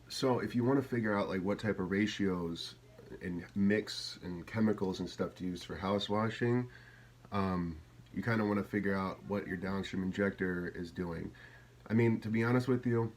So if you want to figure out like what type of ratios and mix and chemicals and stuff to use for house washing, um, you kind of want to figure out what your downstream injector is doing. I mean, to be honest with you,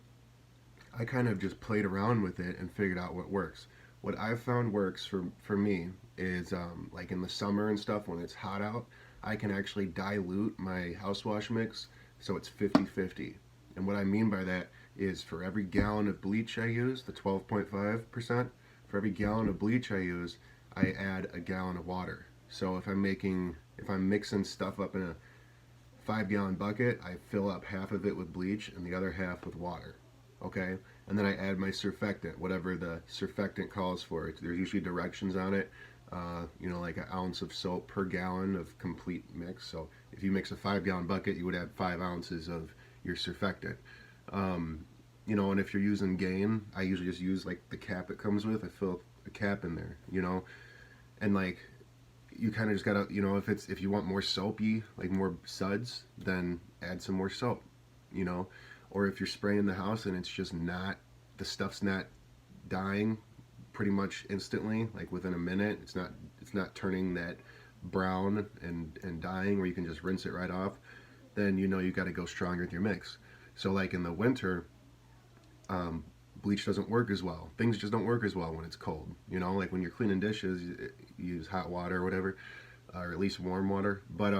I kind of just played around with it and figured out what works. What I've found works for me is like in the summer and stuff when it's hot out, I can actually dilute my house wash mix so it's 50-50. And what I mean by that is for every gallon of bleach I use, the 12.5%, for every gallon of bleach I use, I add a gallon of water. So if I'm mixing stuff up in a 5 gallon bucket, I fill up half of it with bleach and the other half with water. Okay? And then I add my surfactant, whatever the surfactant calls for. There's usually directions on it. Like an ounce of soap per gallon of complete mix. So if you mix a 5 gallon bucket, you would add 5 ounces of your surfactant. And if you're using Gain, I usually just use like the cap it comes with. I fill a cap in there, and like you kind of just gotta, if you want more soapy, like more suds, then add some more soap, you know. Or if you're spraying the house and it's just not, the stuff's not dying pretty much instantly, like within a minute, it's not turning that brown and dying where you can just rinse it right off, then you got to go stronger with your mix. So like in the winter, um, bleach doesn't work as well. Things just don't work as well when it's cold. Like when you're cleaning dishes, you use hot water or whatever, or at least warm water. But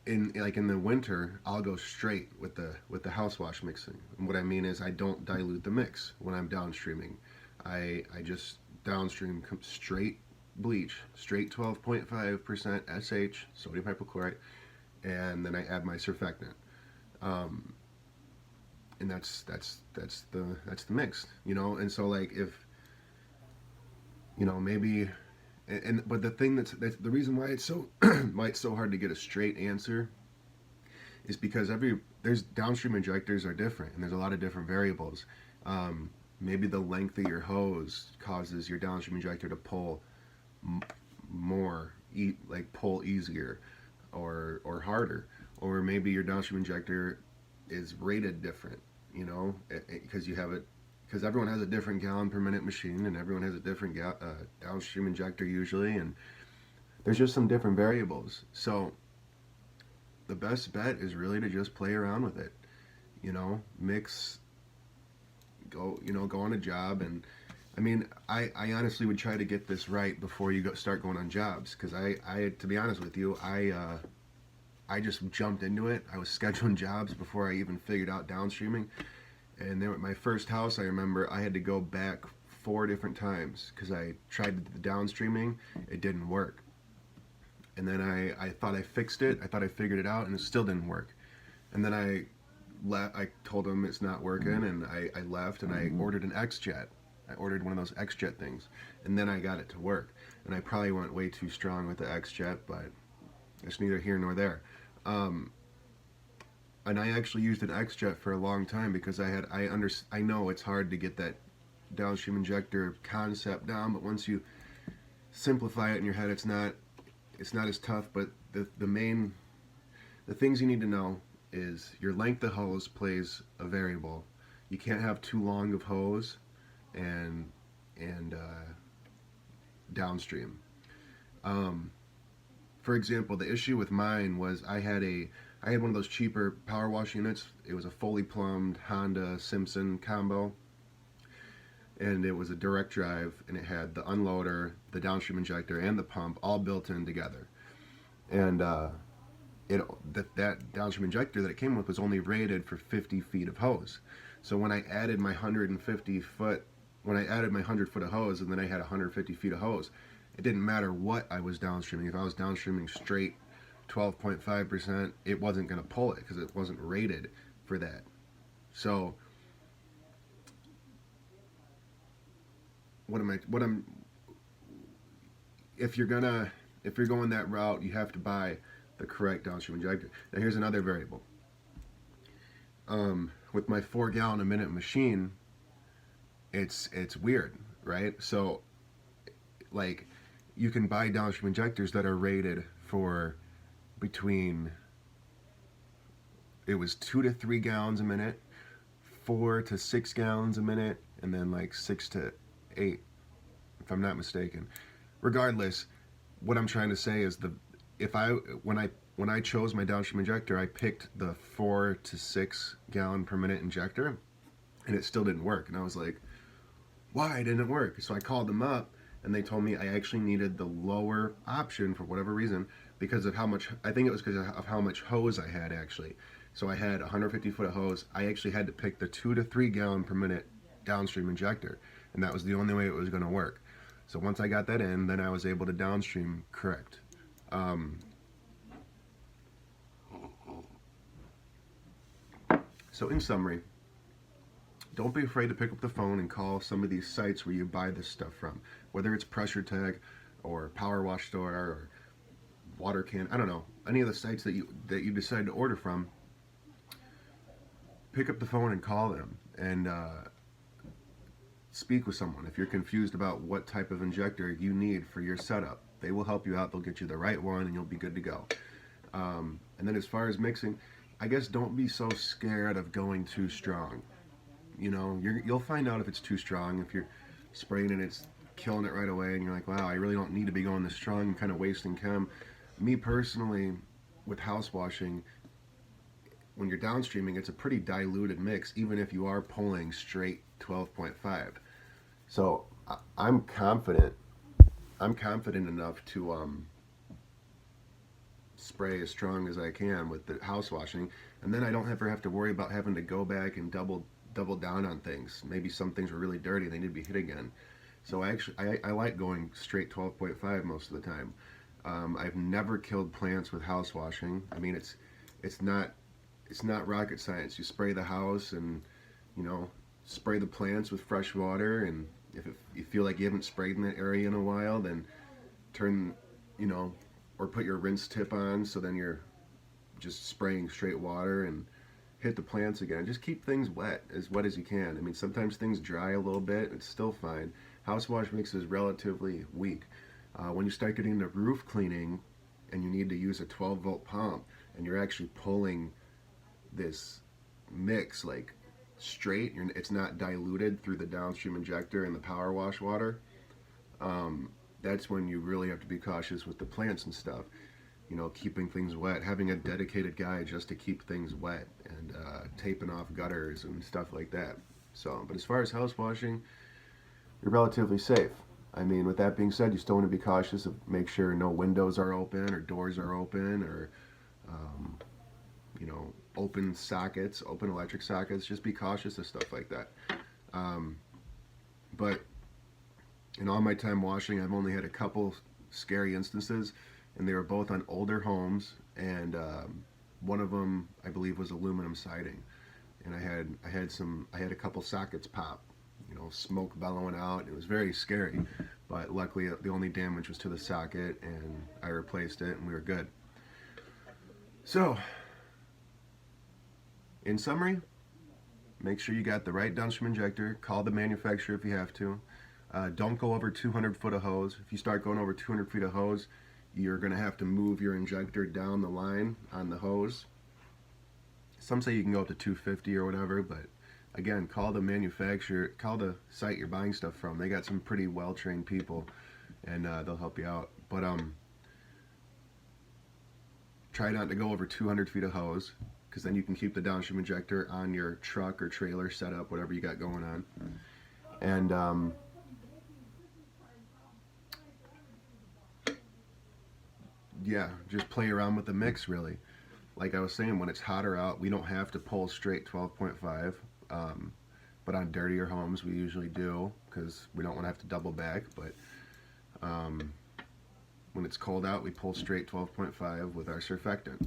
in the winter, I'll go straight with the house wash mixing. And what I mean is I don't dilute the mix when I'm downstreaming. I just downstream straight bleach, straight 12.5% SH, sodium hypochlorite, and then I add my surfactant. Um, and that's the mix, And so like if maybe but the thing that's the reason why it's so why it's so hard to get a straight answer is because there's downstream injectors are different and there's a lot of different variables. Maybe the length of your hose causes your downstream injector to pull more, like pull easier or harder, or maybe your downstream injector is rated different, because you have it because everyone has a different gallon per minute machine and everyone has a different downstream injector usually, and there's just some different variables. So the best bet is really to just play around with it, mix, go on a job. And I mean, I honestly would try to get this right before you start going on jobs, because I to be honest with you, I just jumped into it. I was scheduling jobs before I even figured out downstreaming. And then at my first house, I remember I had to go back 4 different times because I tried the downstreaming. It didn't work. And then I thought I fixed it. I thought I figured it out, and it still didn't work. And then I told them it's not working, and I left, and I ordered an X-Jet. I ordered one of those X-Jet things, and then I got it to work. And I probably went way too strong with the X-Jet, but it's neither here nor there. And I actually used an X-Jet for a long time because I know it's hard to get that downstream injector concept down, but once you simplify it in your head, it's not as tough. But the things you need to know is your length of hose plays a variable. You can't have too long of hose and downstream. Um, for example, the issue with mine was I had one of those cheaper power wash units. It was a fully plumbed Honda Simpson combo, and it was a direct drive, and it had the unloader, the downstream injector, and the pump all built in together. And that downstream injector that it came with was only rated for 50 feet of hose. So when I added my 100 foot of hose, and then I had 150 feet of hose, it didn't matter what I was downstreaming. If I was downstreaming straight 12.5%, it wasn't going to pull it because it wasn't rated for that. So what I'm if you're going that route, you have to buy the correct downstream injector. Now here's another variable. With my 4 gallon a minute machine, it's weird, right? So like you can buy downstream injectors that are rated for between, it was 2 to 3 gallons a minute, 4 to 6 gallons a minute, and then like 6 to 8, if I'm not mistaken. Regardless, what I'm trying to say is if I when I chose my downstream injector, I picked the 4 to 6 gallon per minute injector, and it still didn't work. And I was like, why didn't it work? So I called them up, and they told me I actually needed the lower option for whatever reason because of how much, I think it was because of how much hose I had actually. So I had 150 foot of hose. I actually had to pick the 2 to 3 gallon per minute downstream injector, and that was the only way it was going to work. So once I got that in, then I was able to downstream correct. So in summary, don't be afraid to pick up the phone and call some of these sites where you buy this stuff from, whether it's Pressure Tag or Power Wash Store or Water Can, I don't know, any of the sites that you decide to order from. Pick up the phone and call them and speak with someone. If you're confused about what type of injector you need for your setup, they will help you out. They'll get you the right one and you'll be good to go. And then as far as mixing, I guess don't be so scared of going too strong. You know, you'll find out if it's too strong. If you're spraying and it's killing it right away and you're like, wow, I really don't need to be going this strong, I'm kind of wasting chem. Me personally, with house washing, when you're downstreaming, it's a pretty diluted mix, even if you are pulling straight 12.5. So I'm confident enough to spray as strong as I can with the house washing, and then I don't ever have to worry about having to go back and double down on things. Maybe some things were really dirty, they need to be hit again. So I like going straight 12.5 most of the time. I've never killed plants with house washing. I mean, it's not rocket science. You spray the house and, you know, spray the plants with fresh water, and if you feel like you haven't sprayed in that area in a while, then turn, you know, or put your rinse tip on, so then you're just spraying straight water and hit the plants again. Just keep things wet as you can. I mean, sometimes things dry a little bit, it's still fine. House wash mix is relatively weak. When you start getting into roof cleaning and you need to use a 12-volt pump and you're actually pulling this mix like straight, it's not diluted through the downstream injector and the power wash water, that's when you really have to be cautious with the plants and stuff. You know, keeping things wet, having a dedicated guy just to keep things wet, and taping off gutters and stuff like that. So, but as far as house washing, you're relatively safe. I mean, with that being said, you still want to be cautious of make sure no windows are open or doors are open, or you know, open sockets, open electric sockets. Just be cautious of stuff like that. But in all my time washing, I've only had a couple scary instances, and they were both on older homes, and one of them I believe was aluminum siding, and I had a couple sockets pop, you know, smoke bellowing out. It was very scary, but luckily the only damage was to the socket, and I replaced it, and we were good. So, in summary, make sure you got the right downstream injector. Call the manufacturer if you have to. Don't go over 200 foot of hose. If you start going over 200 feet of hose, you're going to have to move your injector down the line on the hose. Some say you can go up to 250 or whatever, but again, call the manufacturer, call the site you're buying stuff from. They got some pretty well-trained people, and they'll help you out. But try not to go over 200 feet of hose, because then you can keep the downstream injector on your truck or trailer setup, whatever you got going on. And yeah, just play around with the mix, really. Like I was saying, when it's hotter out, we don't have to pull straight 12.5, but on dirtier homes we usually do, because we don't want to have to double back. But when it's cold out, we pull straight 12.5 with our surfactant.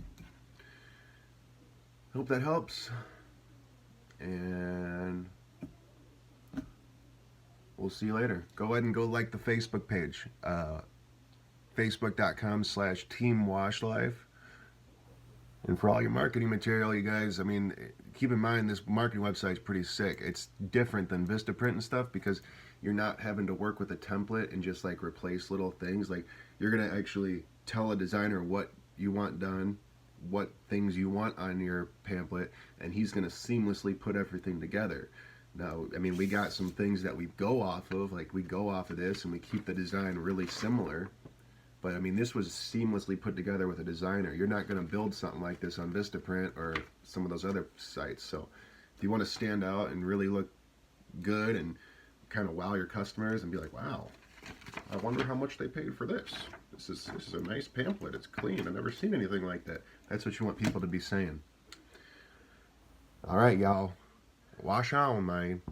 Hope that helps, and we'll see you later. Go ahead and go like the Facebook page, facebook.com/teamwashlife. And for all your marketing material, you guys, I mean, keep in mind this marketing website is pretty sick. It's different than Vistaprint and stuff, because you're not having to work with a template and just like replace little things. Like, you're going to actually tell a designer what you want done, what things you want on your pamphlet, and he's going to seamlessly put everything together. Now, I mean, we got some things that we go off of, like we go off of this and we keep the design really similar. But I mean, this was seamlessly put together with a designer. You're not going to build something like this on Vistaprint or some of those other sites. So if you want to stand out and really look good and kind of wow your customers and be like, wow, I wonder how much they paid for this. This is a nice pamphlet. It's clean. I've never seen anything like that. That's what you want people to be saying. All right, y'all. Wash on, man.